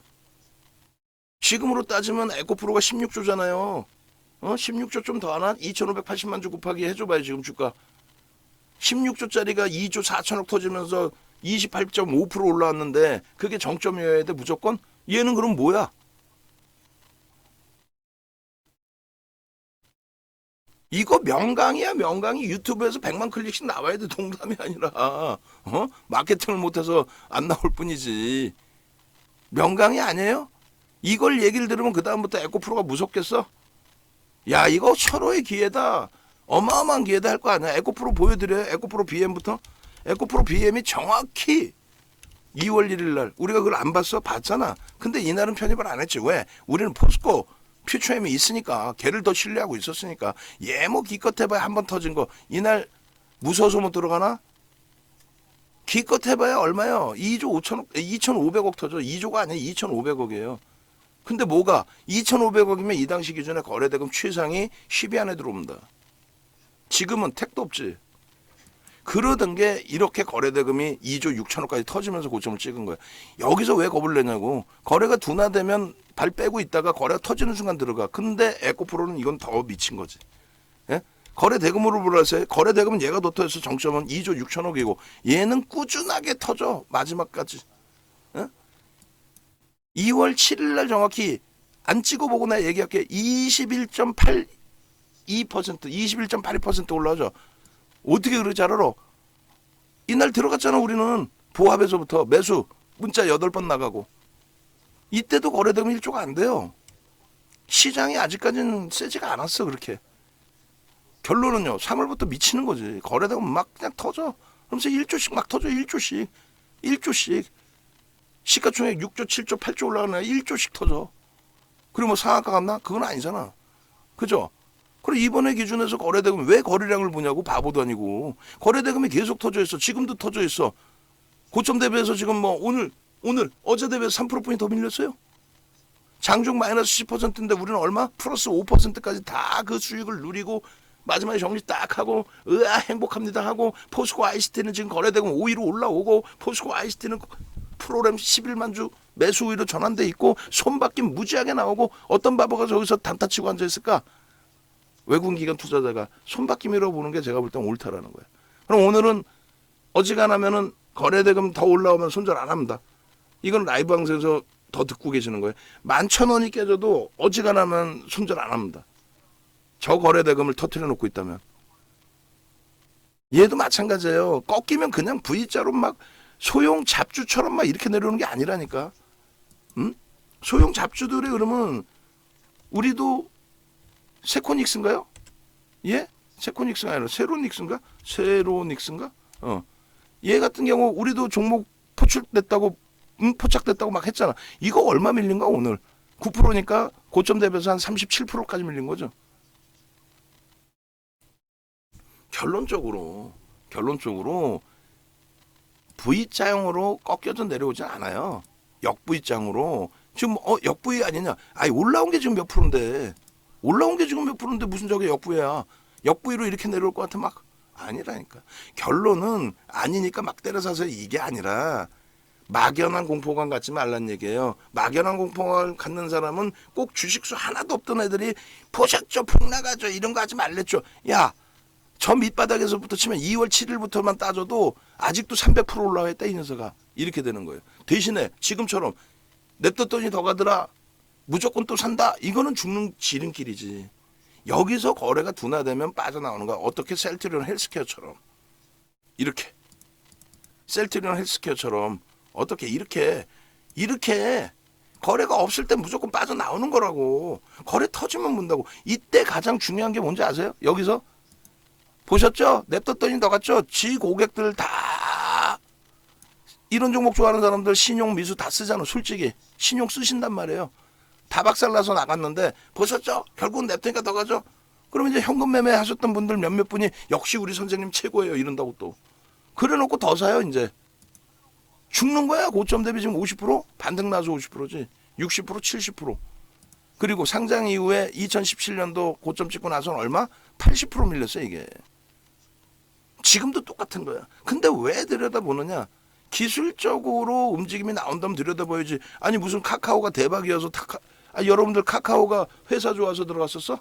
지금으로 따지면 에코프로가 16조잖아요. 16조 좀 더 하나? 2,580만 주 곱하기 해줘봐요 지금 주가. 16조짜리가 2조 4천억 터지면서 28.5% 올라왔는데 그게 정점이어야 돼 무조건? 얘는 그럼 뭐야? 이거 명강이야 명강이. 유튜브에서 100만 클릭씩 나와야 돼. 농담이 아니라 마케팅을 못해서 안 나올 뿐이지. 명강이 아니에요? 이걸 얘기를 들으면 그 다음부터 에코프로가 무섭겠어? 야 이거 철호의 기회다. 어마어마한 기회다 할 거 아니야. 에코프로 보여드려요. 에코프로 BM부터. 에코프로 BM이 정확히 2월 1일 날 우리가 그걸 안 봤어? 봤잖아. 근데 이날은 편입을 안 했지. 왜? 우리는 포스코 퓨처엠이 있으니까 걔를 더 신뢰하고 있었으니까. 얘 뭐 기껏 해봐야 한 번 터진 거 이날 무서워서 못 들어가나? 기껏 해봐야 얼마요? 2조 5천억 2,500억 터져. 2조가 아니야. 2,500억이에요. 근데 뭐가 2,500억이면 이 당시 기준에 거래대금 최상이 10위 안에 들어옵니다. 지금은 택도 없지. 그러던 게 이렇게 거래대금이 2조 6천억까지 터지면서 고점을 찍은 거야. 여기서 왜 겁을 내냐고. 거래가 둔화되면 발 빼고 있다가 거래가 터지는 순간 들어가. 근데 에코프로는 이건 더 미친 거지. 예? 거래대금으로 불러서 거래대금은 얘가 더 터져서 정점은 2조 6천억이고 얘는 꾸준하게 터져. 마지막까지. 예? 2월 7일 날 정확히 안 찍어보고 내가 얘기할게. 21.82%, 21.82% 올라오죠. 어떻게 그러지 알아? 이날 들어갔잖아. 우리는 보합에서부터 매수 문자 8번 나가고. 이때도 거래대금 1조가 안 돼요. 시장이 아직까지는 세지가 않았어. 그렇게. 결론은요. 3월부터 미치는 거지. 거래대금 막 그냥 터져. 그러면서 1조씩 막 터져. 1조씩. 1조씩. 시가총액 6조 7조 8조 올라가는 1조씩 터져. 그리고 뭐 상한가 갔나? 그건 아니잖아. 그죠? 그리고 이번에 기준에서 거래대금 왜 거래량을 보냐고. 바보도 아니고. 거래대금이 계속 터져 있어. 지금도 터져 있어. 고점 대비해서 지금 뭐 오늘 어제 대비해서 3%포인트 더 밀렸어요. 장중 마이너스 10%인데 우리는 얼마? 플러스 5%까지 다 그 수익을 누리고 마지막에 정리 딱 하고 으아 행복합니다 하고 포스코 ICT는 지금 거래대금 5위로 올라오고 포스코 ICT는 프로그램 11만 주 매수 우위로 전환돼 있고 손바뀜 무지하게 나오고 어떤 바보가 저기서 단타치고 앉아있을까? 외국인 기관 투자자가 손바뀜이라고 보는 게 제가 볼 땐 옳다라는 거예요. 그럼 오늘은 어지간하면은 거래대금 더 올라오면 손절 안 합니다. 이건 라이브 방송에서 더 듣고 계시는 거예요. 11,000원이 깨져도 어지간하면 손절 안 합니다. 저 거래대금을 터트려 놓고 있다면. 얘도 마찬가지예요. 꺾이면 그냥 V자로 막 소형 잡주처럼 막 이렇게 내려오는 게 아니라니까. 응? 소형 잡주들의 그러면 우리도 세코닉스인가요? 예? 세코닉스가 아니라 세로닉스인가? 세로닉스인가? 얘 같은 경우 우리도 종목 포출됐다고 포착됐다고 막 했잖아. 이거 얼마 밀린가 오늘? 9%니까 고점 대비해서 한 37%까지 밀린 거죠. 결론적으로 V자형으로 꺾여져 내려오진 않아요. 역V자형으로. 지금 역V 아니냐? 아니 올라온 게 지금 몇 프로인데. 올라온 게 지금 몇 프로인데 무슨 저게 역V야. 역V로 이렇게 내려올 것 같아 막. 아니라니까. 결론은 아니니까 막 때려서서 이게 아니라 막연한 공포감 갖지 말란 얘기예요. 막연한 공포감 갖는 사람은 꼭 주식수 하나도 없던 애들이 보셨죠? 폭락하죠? 이런 거 하지 말랬죠. 야, 저 밑바닥에서부터 치면 2월 7일부터만 따져도 아직도 300% 올라와 있다 이 녀석아. 이렇게 되는 거예요. 대신에 지금처럼 냅뒀더니 더 가더라. 무조건 또 산다. 이거는 죽는 지름길이지. 여기서 거래가 둔화되면 빠져나오는 거야. 어떻게 셀트리온 헬스케어처럼. 이렇게. 셀트리온 헬스케어처럼. 어떻게 이렇게 거래가 없을 때 무조건 빠져나오는 거라고. 거래 터지면 문다고. 이때 가장 중요한 게 뭔지 아세요? 여기서 보셨죠? 냅뒀더니 더 갔죠? 지 고객들 다 이런 종목 좋아하는 사람들 신용 미수 다 쓰잖아. 솔직히 신용 쓰신단 말이에요. 다 박살나서 나갔는데 보셨죠? 결국은 냅두니까 더 가죠? 그러면 이제 현금 매매 하셨던 분들 몇몇 분이 역시 우리 선생님 최고예요 이런다고 또 그래놓고 더 사요. 이제 죽는 거야. 고점 대비 지금 50% 반등 나서 50%지 60% 70%. 그리고 상장 이후에 2017년도 고점 찍고 나서는 얼마? 80% 밀렸어요 이게. 지금도 똑같은 거야. 근데 왜 들여다보느냐? 기술적으로 움직임이 나온다면 들여다봐야지. 아니 무슨 카카오가 대박이어서 여러분들 카카오가 회사 좋아서 들어갔었어?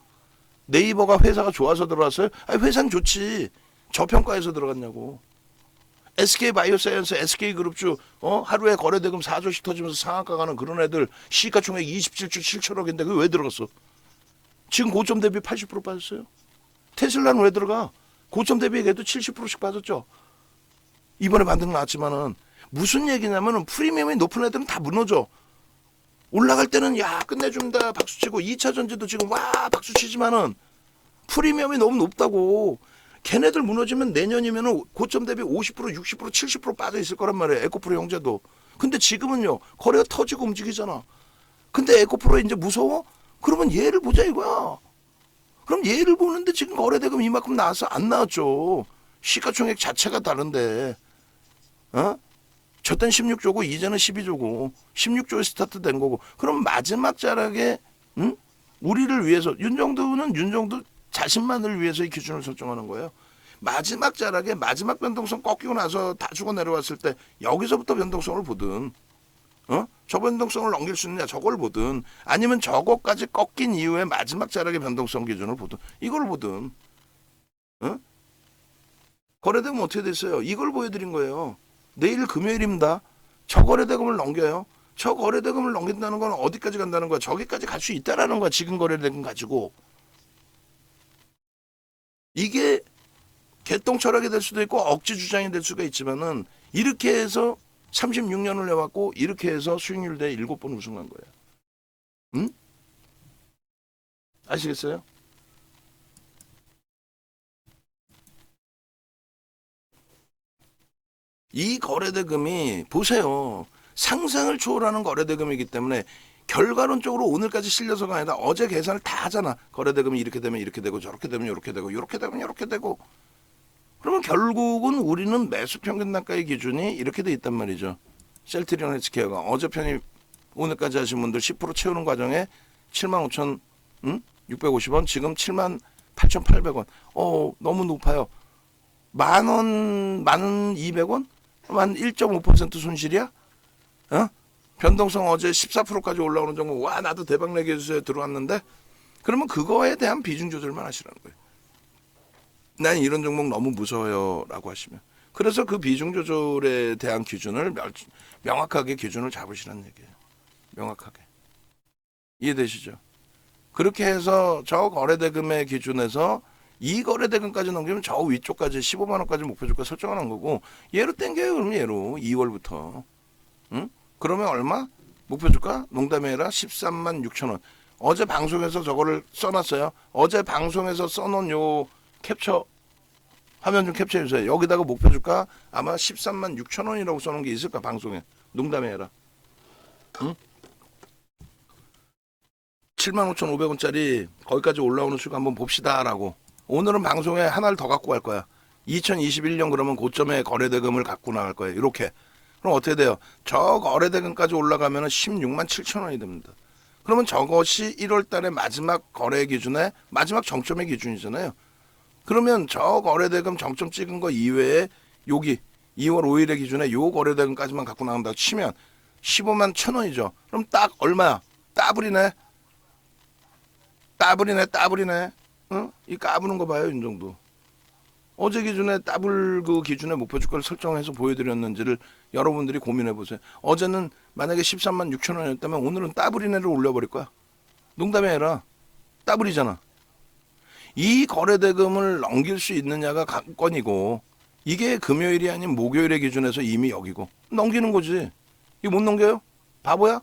네이버가 회사가 좋아서 들어갔어요? 아니 회사는 좋지. 저평가해서 들어갔냐고. SK바이오사이언스, SK그룹주 하루에 거래대금 4조씩 터지면서 상한가 가는 그런 애들 시가총액 27조 7천억인데 그게 왜 들어갔어? 지금 고점 대비 80% 빠졌어요. 테슬라는 왜 들어가? 고점 대비 걔도 70%씩 빠졌죠. 이번에 반등 나왔지만은 무슨 얘기냐면은 프리미엄이 높은 애들은 다 무너져. 올라갈 때는 야 끝내준다 박수치고 2차 전지도 지금 와 박수치지만은 프리미엄이 너무 높다고. 걔네들 무너지면 내년이면은 고점 대비 50% 60% 70% 빠져 있을 거란 말이에요. 에코프로 형제도. 근데 지금은요 거래가 터지고 움직이잖아. 근데 에코프로 이제 무서워? 그러면 얘를 보자 이거야. 그럼 얘를 보는데 지금 거래대금 이만큼 나와서 안 나왔죠. 시가총액 자체가 다른데. 저땐 16조고 이제는 12조고 16조에 스타트 된 거고. 그럼 마지막 자락에 우리를 위해서 윤정도 자신만을 위해서 이 기준을 설정하는 거예요. 마지막 자락에 마지막 변동성 꺾이고 나서 다 죽어 내려왔을 때 여기서부터 변동성을 보든 저 변동성을 넘길 수 있느냐 저걸 보든 아니면 저거까지 꺾인 이후에 마지막 자락의 변동성 기준을 보든 이걸 보든 거래대금 어떻게 됐어요? 이걸 보여드린 거예요. 내일 금요일입니다. 저 거래대금을 넘겨요. 저 거래대금을 넘긴다는 건 어디까지 간다는 거야? 저기까지 갈 수 있다라는 거야. 지금 거래대금 가지고. 이게 개똥 철학이 될 수도 있고 억지 주장이 될 수가 있지만은 이렇게 해서 36년을 해왔고 이렇게 해서 수익률 대 7번 우승한 거예요. 응? 아시겠어요? 이 거래대금이 보세요. 상상을 초월하는 거래대금이기 때문에 결과론적으로 오늘까지 실려서가 아니라 어제 계산을 다 하잖아. 거래대금이 이렇게 되면 이렇게 되고 저렇게 되면 이렇게 되고 이렇게 되면 이렇게 되고 그러면 결국은 우리는 매수 평균 단가의 기준이 이렇게 돼 있단 말이죠. 셀트리온 헬스케어가 어제 편입 오늘까지 하신 분들 10% 채우는 과정에 75,650원 지금 78,800원. 너무 높아요. 만원 1,200원? 한 1.5% 손실이야? 변동성 어제 14%까지 올라오는 정도. 와 나도 대박 내게 해주세요 들어왔는데 그러면 그거에 대한 비중 조절만 하시라는 거예요. 난 이런 종목 너무 무서워요 라고 하시면 그래서 그 비중 조절에 대한 기준을 명확하게 기준을 잡으시라는 얘기예요. 명확하게. 이해되시죠? 그렇게 해서 저 거래대금의 기준에서 이 거래대금까지 넘기면 저 위쪽까지 15만 원까지 목표주가 설정하는 거고 얘로 땡겨요. 그럼 얘로 2월부터 그러면 얼마? 목표주가 농담이 아니라 13만 6천 원. 어제 방송에서 저거를 써놨어요. 어제 방송에서 써놓은 요 캡처 화면 좀 캡처해 주세요. 여기다가 목표주가 아마 13만 6천 원이라고 써놓은 게 있을까 방송에. 농담이 아니라 7만 5,500원짜리 거기까지 올라오는 수가 한번 봅시다라고. 오늘은 방송에 하나를 더 갖고 갈 거야. 2021년 그러면 고점의 거래대금을 갖고 나갈 거예요. 이렇게. 그럼 어떻게 돼요? 저 거래대금까지 올라가면 16만 7천 원이 됩니다. 그러면 저것이 1월 달에 마지막 거래 기준에 마지막 정점의 기준이잖아요. 그러면 저 거래대금 정점 찍은 거 이외에 여기 2월 5일의 기준에 요 거래대금까지만 갖고 나간다고 치면 15만 1천 원이죠. 그럼 딱 얼마야? 따블이네. 응? 이 까부는 거 봐요, 윤정도. 어제 기준에 더블 그 기준에 목표 주가를 설정해서 보여드렸는지를 여러분들이 고민해 보세요. 어제는 만약에 13만 6천 원이었다면 오늘은 더블이네를 올려버릴 거야. 농담이 아니라 더블이잖아. 이 거래대금을 넘길 수 있느냐가 관건이고 이게 금요일이 아닌 목요일의 기준에서 이미 여기고 넘기는 거지. 이거 못 넘겨요? 바보야?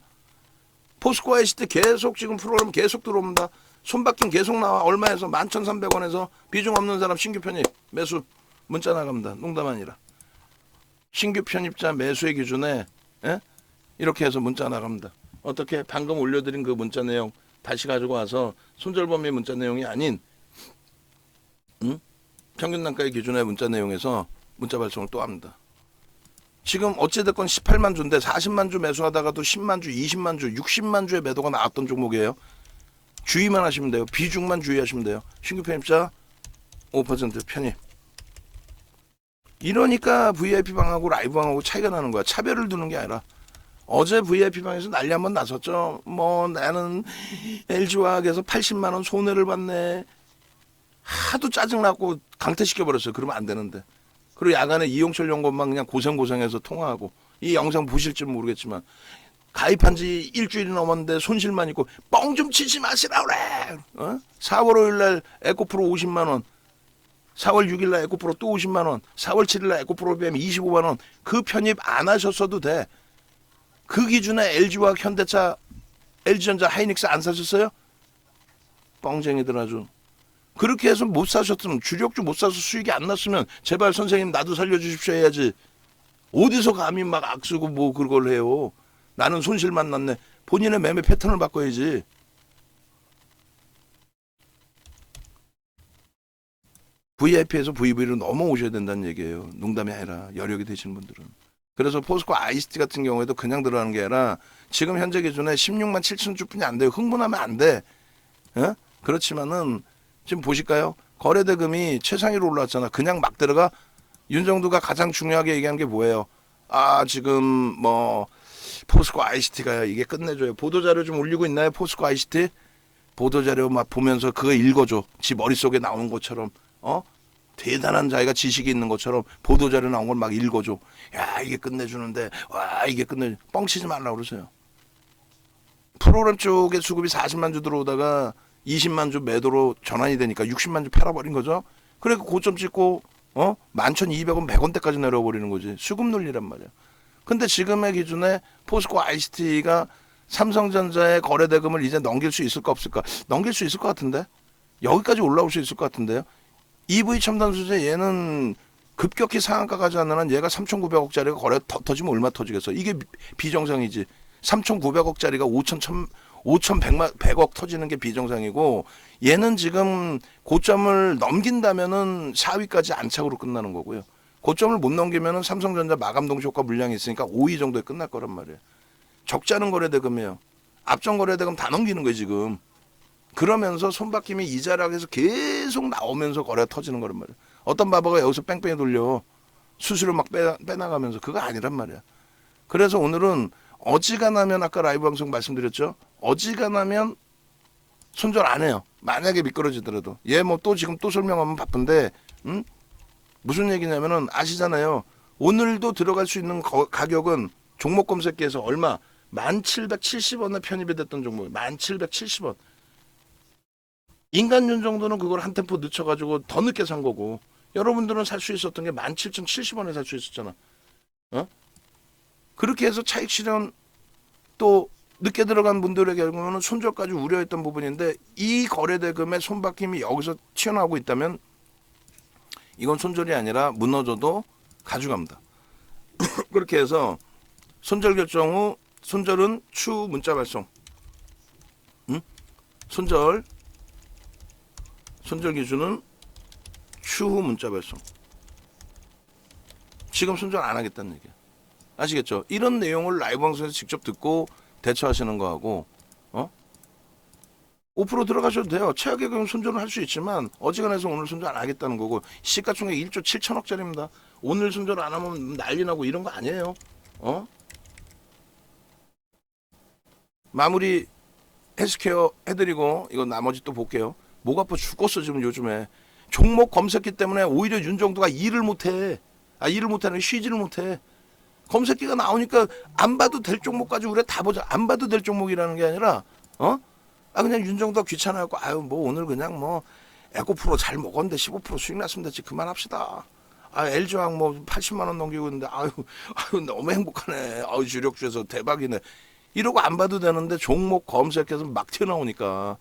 포스코 ICT 계속 지금 프로그램 계속 들어옵니다. 손바뀜 계속 나와. 얼마에서 11,300원에서 비중 없는 사람 신규 편입 매수 문자 나갑니다. 농담 아니라. 신규 편입자 매수의 기준에 이렇게 해서 문자 나갑니다. 어떻게 방금 올려드린 그 문자 내용 다시 가지고 와서 손절범위 문자 내용이 아닌 평균 단가의 기준의 문자 내용에서 문자 발송을 또 합니다. 지금 어찌됐건 18만 주인데 40만 주 매수하다가도 10만 주, 20만 주, 60만 주의 매도가 나왔던 종목이에요. 주의만 하시면 돼요. 비중만 주의하시면 돼요. 신규 편입자 5% 편입. 이러니까 VIP 방하고 라이브 방하고 차이가 나는 거야. 차별을 두는 게 아니라. 어제 VIP 방에서 난리 한번 나섰죠. 뭐 나는 LG화학에서 80만 원 손해를 봤네. 하도 짜증나고 강퇴시켜버렸어요. 그러면 안 되는데. 그리고 야간에 이용철 연구원만 그냥 고생해서 통화하고, 이 영상 보실지 모르겠지만 가입한 지 일주일이 넘었는데 손실만 있고 뻥 좀 치지 마시라 그래. 4월 5일 날 에코프로 50만 원, 4월 6일 날 에코프로 또 50만 원, 4월 7일 날 에코프로 BM 25만 원. 그 편입 안 하셨어도 돼. 그 기준에 LG와 현대차, LG전자, 하이닉스 안 사셨어요? 뻥쟁이들 아주. 그렇게 해서 못 사셨으면, 주력주 못 사서 수익이 안 났으면 제발 선생님 나도 살려주십시오 해야지. 어디서 감히 막 악쓰고 뭐 그걸 해요. 나는 손실만 났네. 본인의 매매 패턴을 바꿔야지. VIP에서 VV로 넘어오셔야 된다는 얘기예요. 농담이 아니라 여력이 되시는 분들은. 그래서 포스코 아이스티 같은 경우에도 그냥 들어가는 게 아니라 지금 현재 기준에 16만 7천 주뿐이 안 돼요. 흥분하면 안 돼. 그렇지만은 지금 보실까요? 거래대금이 최상위로 올라왔잖아. 그냥 막 들어가. 윤정두가 가장 중요하게 얘기하는 게 뭐예요? 지금 뭐 포스코 ICT가 이게 끝내줘요. 보도자료 좀 올리고 있나요? 포스코 ICT? 보도자료 막 보면서 그거 읽어줘. 지 머릿속에 나오는 것처럼. 대단한 자기가 지식이 있는 것처럼 보도자료 나온 걸 막 읽어줘. 야, 이게 끝내주는데, 와, 이게 뻥치지 말라고 그러세요. 프로그램 쪽에 수급이 40만 주 들어오다가 20만 주 매도로 전환이 되니까 60만 주 팔아버린 거죠. 그래서 고점 찍고 11,200원, 100원대까지 내려버리는 거지. 수급 논리란 말이야. 근데 지금의 기준에 포스코 ICT가 삼성전자의 거래대금을 이제 넘길 수 있을까 없을까? 넘길 수 있을 것 같은데? 여기까지 올라올 수 있을 것 같은데요? EV 첨단 소재 얘는 급격히 상한가 가지 않는 한 얘가 3,900억짜리가 거래 터지면 얼마 터지겠어? 이게 비정상이지. 3,900억짜리가 5,100억 터지는 게 비정상이고, 얘는 지금 고점을 넘긴다면은 4위까지 안착으로 끝나는 거고요. 고점을 못 넘기면은 삼성전자 마감동시 효과 물량이 있으니까 5위 정도에 끝날 거란 말이에요. 적지 않은 거래대금이에요. 앞전 거래대금 다 넘기는 거예요 지금. 그러면서 손바뀜이 이자락에서 계속 나오면서 거래가 터지는 거란 말이에요. 어떤 바보가 여기서 뺑뺑이 돌려 수수료 막 빼나가면서. 그거 아니란 말이야. 그래서 오늘은 어지간하면, 아까 라이브 방송 말씀드렸죠. 어지간하면 손절 안 해요. 만약에 미끄러지더라도. 얘 뭐 또 지금 또 설명하면 바쁜데, 무슨 얘기냐면은 아시잖아요. 오늘도 들어갈 수 있는 가격은 종목 검색기에서 얼마? 1,770원에 편입이 됐던 종목. 1,770원. 인간윤 정도는 그걸 한 템포 늦춰가지고 더 늦게 산 거고, 여러분들은 살 수 있었던 게 17,070원에 살 수 있었잖아. 그렇게 해서 차익 실현 또 늦게 들어간 분들의 경우는 손절까지 우려했던 부분인데, 이 거래대금의 손바뀜이 여기서 튀어나오고 있다면 이건 손절이 아니라 무너져도 가져갑니다. 그렇게 해서 손절 결정 후, 손절은 추후 문자 발송. 손절 기준은 추후 문자 발송. 지금 손절 안 하겠다는 얘기야. 아시겠죠? 이런 내용을 라이브 방송에서 직접 듣고 대처하시는 거하고, 5% 들어가셔도 돼요. 최악의 경우 손절은 할 수 있지만 어지간해서 오늘 손절 안 하겠다는 거고, 시가총액 1조 7천억짜리입니다. 오늘 손절 안 하면 난리 나고 이런 거 아니에요. 마무리 헬스케어 해드리고 이거 나머지 또 볼게요. 목 아파 죽겠어 지금 요즘에. 종목 검색기 때문에 오히려 윤정두가 일을 못해. 일을 못하는 게 쉬지를 못해. 검색기가 나오니까 안 봐도 될 종목까지 우리가 다 보자. 안 봐도 될 종목이라는 게 아니라 그냥 윤정두가 귀찮아갖고 뭐 오늘 그냥 뭐 에코프로 잘 먹었는데 15% 수익 났으면 됐지 그만합시다. LG화학 뭐 80만 원 넘기고 있는데 너무 행복하네. 주력주에서 대박이네. 이러고 안 봐도 되는데 종목 검색해서 막 튀어나오니까.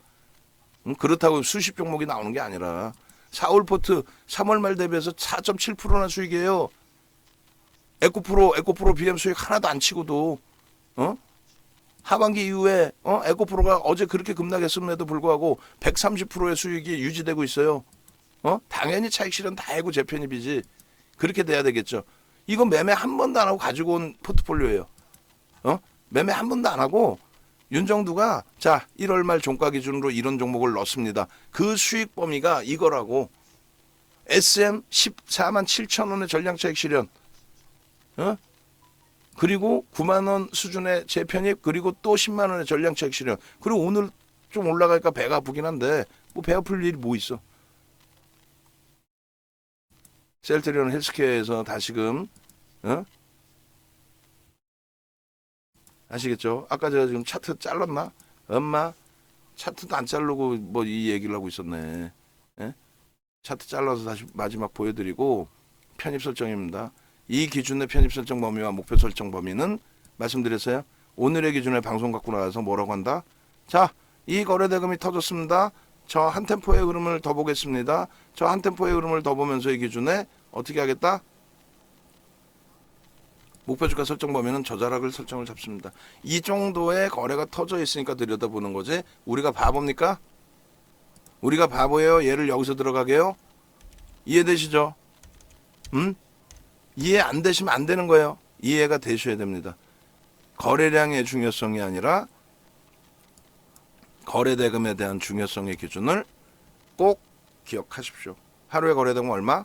그렇다고 수십 종목이 나오는 게 아니라 4월 포트 3월 말 대비해서 4.7%나 수익이에요. 에코프로 BM 수익 하나도 안 치고도 하반기 이후에 에코프로가 어제 그렇게 급락했음에도 불구하고 130%의 수익이 유지되고 있어요. 당연히 차익 실현 다 해고 재편입이지. 그렇게 돼야 되겠죠. 이건 매매 한 번도 안 하고 가지고 온 포트폴리오예요. 매매 한 번도 안 하고 윤정두가 자 1월 말 종가 기준으로 이런 종목을 넣습니다. 그 수익 범위가 이거라고. SM 14만 7천 원의 전량 차익 실현. 그리고 9만 원 수준의 재편입, 그리고 또 10만 원의 전량 차익 실현. 그리고 오늘 좀 올라가니까 배가 아프긴 한데 뭐 배 아플 일이 뭐 있어. 셀트리온 헬스케어에서 다시금 아시겠죠? 아까 제가 지금 차트 잘랐나? 엄마 차트도 안 자르고 뭐 이 얘기를 하고 있었네. 예? 차트 잘라서 다시 마지막 보여드리고 편입 설정입니다. 이 기준의 편입 설정 범위와 목표 설정 범위는 말씀드렸어요. 오늘의 기준에 방송 갖고 나와서 뭐라고 한다? 자, 이 거래 대금이 터졌습니다. 저 한 템포의 흐름을 더 보겠습니다. 저 한 템포의 흐름을 더 보면서 이 기준에 어떻게 하겠다? 목표 주가 설정 범위는 저자락을 설정을 잡습니다. 이 정도의 거래가 터져 있으니까 들여다보는 거지. 우리가 바보입니까? 우리가 바보예요. 얘를 여기서 들어가게요. 이해되시죠? 이해 안 되시면 안 되는 거예요. 이해가 되셔야 됩니다. 거래량의 중요성이 아니라 거래 대금에 대한 중요성의 기준을 꼭 기억하십시오. 하루에 거래 대금 얼마?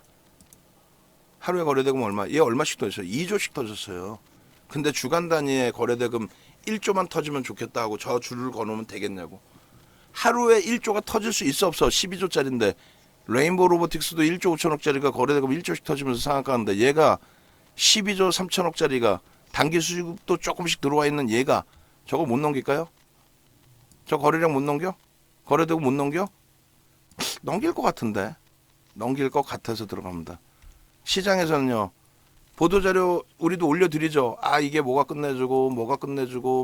하루에 거래 대금 얼마? 얘 얼마씩 터졌어요? 2조씩 터졌어요. 근데 주간 단위의 거래 대금 1조만 터지면 좋겠다 하고 저 줄을 거놓으면 되겠냐고. 하루에 1조가 터질 수 있어 없어? 12조짜리인데 레인보우 로보틱스도 1조 5천억짜리가 거래 대금 1조씩 터지면서 상한가는데 얘가 12조 3천억짜리가 단기 수익도 조금씩 들어와 있는 얘가 저거 못 넘길까요? 저 거래량 못 넘겨? 거래대금 못 넘겨? 넘길 것 같은데. 넘길 것 같아서 들어갑니다. 시장에서는요. 보도자료 우리도 올려드리죠. 아 이게 뭐가 끝내주고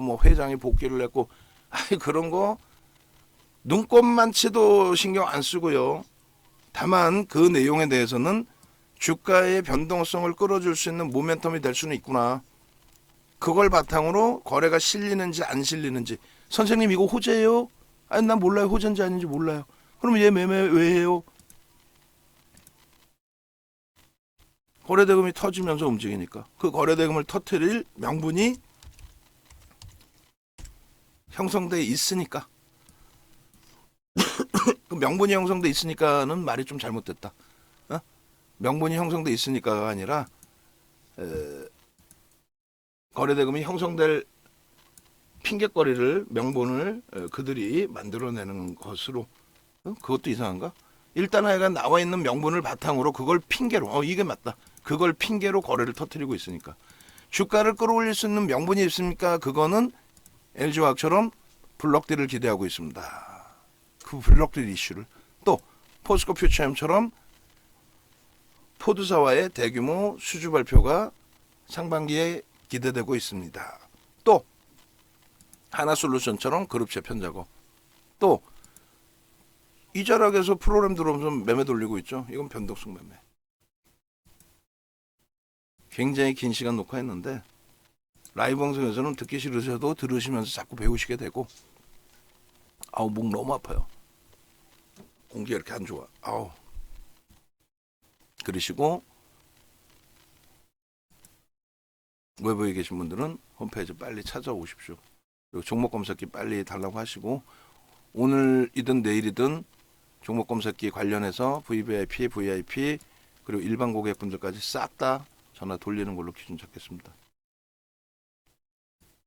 뭐 회장이 복귀를 했고 아이 그런 거 눈꼽만치도 신경 안 쓰고요. 다만 그 내용에 대해서는 주가의 변동성을 끌어줄 수 있는 모멘텀이 될 수는 있구나. 그걸 바탕으로 거래가 실리는지 안 실리는지. 선생님 이거 호재예요? 아니 난 몰라요. 호재인지 아닌지 몰라요. 그럼 얘 매매 왜 해요? 거래대금이 터지면서 움직이니까. 그 거래대금을 터뜨릴 명분이 형성돼 있으니까. 그 명분이 형성돼 있으니까는 말이 좀 잘못됐다. 명분이 형성돼 있으니까가 아니라 거래대금이 형성될 핑계거리를 명분을 그들이 만들어내는 것으로 그것도 이상한가? 일단 하여간 나와 있는 명분을 바탕으로 그걸 핑계로 이게 맞다. 그걸 핑계로 거래를 터뜨리고 있으니까 주가를 끌어올릴 수 있는 명분이 있습니까? 그거는 LG화학처럼 블록딜을 기대하고 있습니다. 그 블록딜 이슈를 또 포스코 퓨처엠처럼 포드사와의 대규모 수주 발표가 상반기에 기대되고 있습니다. 또 하나솔루션처럼 그룹 재편 작업. 또 이자락에서 프로그램 들어오면서 매매 돌리고 있죠. 이건 변동성 매매. 굉장히 긴 시간 녹화했는데 라이브 방송에서는 듣기 싫으셔도 들으시면서 자꾸 배우시게 되고 아우 목 너무 아파요. 공기가 이렇게 안 좋아. 아우. 그러시고 외부에 계신 분들은 홈페이지 빨리 찾아오십시오. 그리고 종목 검색기 빨리 달라고 하시고 오늘이든 내일이든 종목 검색기 관련해서 VVIP, VIP 그리고 일반 고객분들까지 싹 다 전화 돌리는 걸로 기준 잡겠습니다.